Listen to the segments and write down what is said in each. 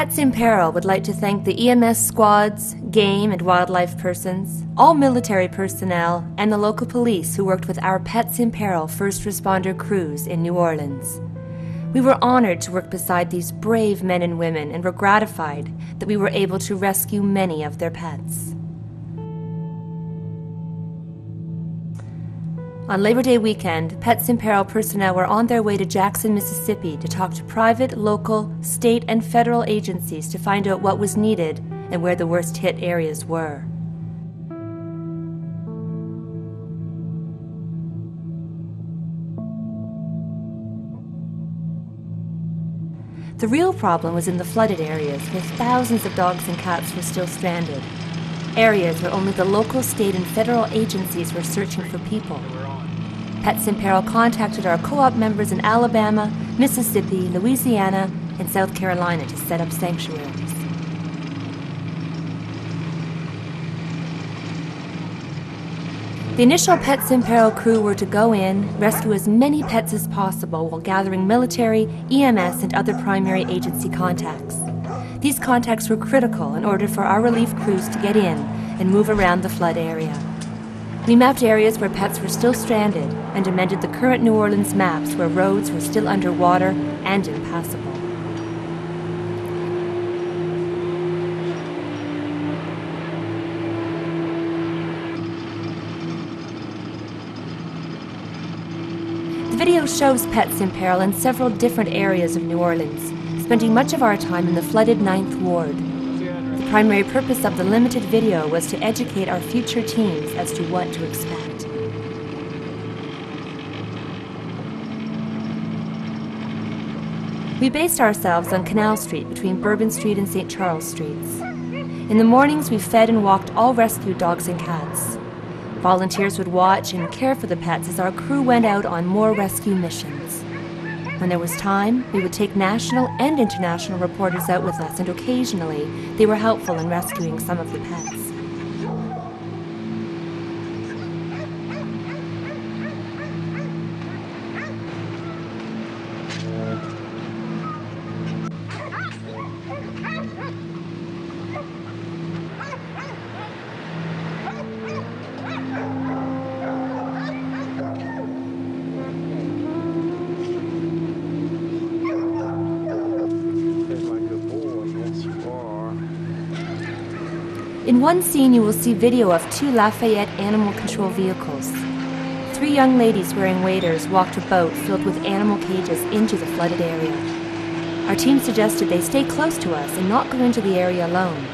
Pets in Peril would like to thank the EMS squads, game and wildlife persons, all military personnel, and the local police who worked with our Pets in Peril first responder crews in New Orleans. We were honored to work beside these brave men and women and were gratified that we were able to rescue many of their pets. On Labor Day weekend, Pets in Peril personnel were on their way to Jackson, Mississippi to talk to private, local, state, and federal agencies to find out what was needed and where the worst hit areas were. The real problem was in the flooded areas, where thousands of dogs and cats were still stranded. Areas where only the local, state, and federal agencies were searching for people. Pets in Peril contacted our co-op members in Alabama, Mississippi, Louisiana, and South Carolina to set up sanctuaries. The initial Pets in Peril crew were to go in, rescue as many pets as possible while gathering military, EMS, and other primary agency contacts. These contacts were critical in order for our relief crews to get in and move around the flood area. We mapped areas where pets were still stranded and amended the current New Orleans maps where roads were still underwater and impassable. The video shows Pets in Peril in several different areas of New Orleans, spending much of our time in the flooded 9th Ward. The primary purpose of the limited video was to educate our future teams as to what to expect. We based ourselves on Canal Street between Bourbon Street and St. Charles Streets. In the mornings, we fed and walked all rescued dogs and cats. Volunteers would watch and care for the pets as our crew went out on more rescue missions. When there was time, we would take national and international reporters out with us, and occasionally they were helpful in rescuing some of the pets. In one scene, you will see video of 2 Lafayette animal control vehicles. 3 young ladies wearing waders walked a boat filled with animal cages into the flooded area. Our team suggested they stay close to us and not go into the area alone.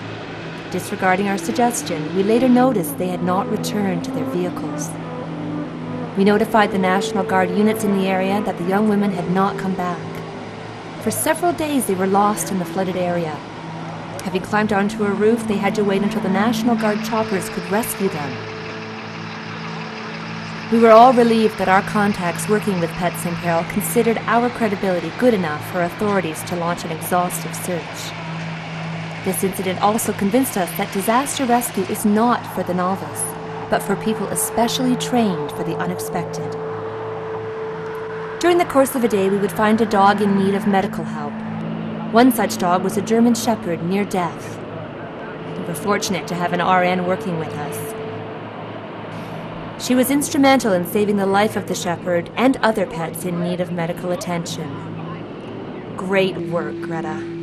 Disregarding our suggestion, we later noticed they had not returned to their vehicles. We notified the National Guard units in the area that the young women had not come back. For several days, they were lost in the flooded area. Having climbed onto a roof, they had to wait until the National Guard choppers could rescue them. We were all relieved that our contacts working with Pets in Peril considered our credibility good enough for authorities to launch an exhaustive search. This incident also convinced us that disaster rescue is not for the novice, but for people especially trained for the unexpected. During the course of a day, we would find a dog in need of medical help. One such dog was a German Shepherd near death. We were fortunate to have an RN working with us. She was instrumental in saving the life of the shepherd and other pets in need of medical attention. Great work, Greta.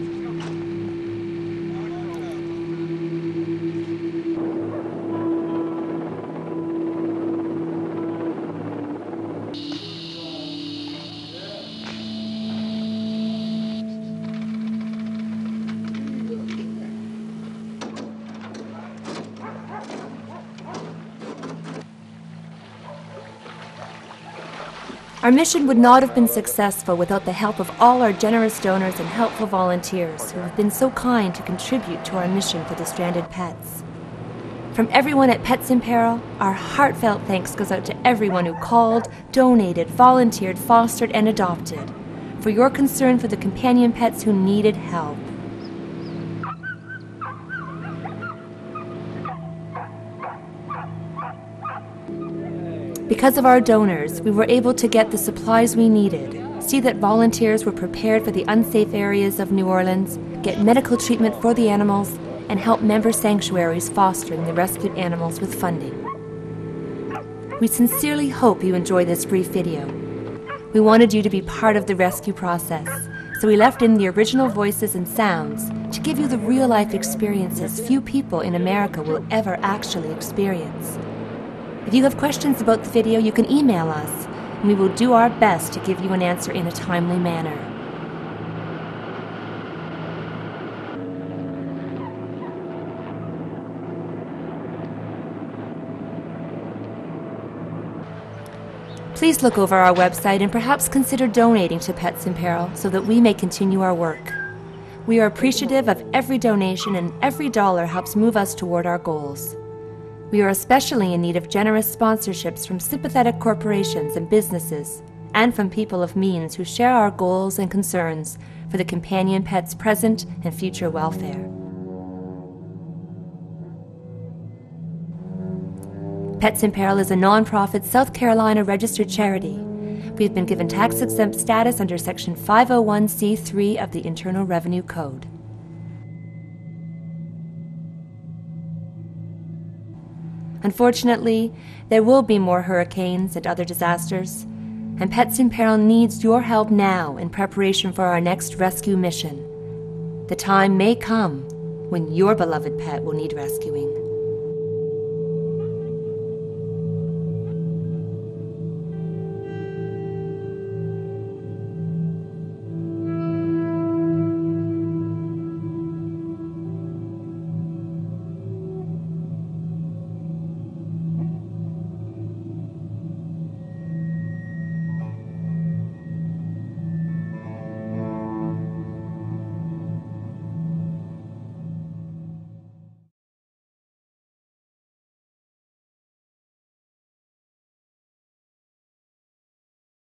Our mission would not have been successful without the help of all our generous donors and helpful volunteers who have been so kind to contribute to our mission for the stranded pets. From everyone at Pets in Peril, our heartfelt thanks goes out to everyone who called, donated, volunteered, fostered, and adopted, for your concern for the companion pets who needed help. Because of our donors, we were able to get the supplies we needed, see that volunteers were prepared for the unsafe areas of New Orleans, get medical treatment for the animals, and help member sanctuaries fostering the rescued animals with funding. We sincerely hope you enjoy this brief video. We wanted you to be part of the rescue process, so we left in the original voices and sounds to give you the real-life experiences few people in America will ever actually experience. If you have questions about the video, you can email us, and we will do our best to give you an answer in a timely manner. Please look over our website and perhaps consider donating to Pets in Peril so that we may continue our work. We are appreciative of every donation, and every dollar helps move us toward our goals. We are especially in need of generous sponsorships from sympathetic corporations and businesses, and from people of means who share our goals and concerns for the companion pet's present and future welfare. Pets in Peril is a non-profit South Carolina registered charity. We have been given tax-exempt status under Section 501c3 of the Internal Revenue Code. Unfortunately, there will be more hurricanes and other disasters, and Pets in Peril needs your help now in preparation for our next rescue mission. The time may come when your beloved pet will need rescuing.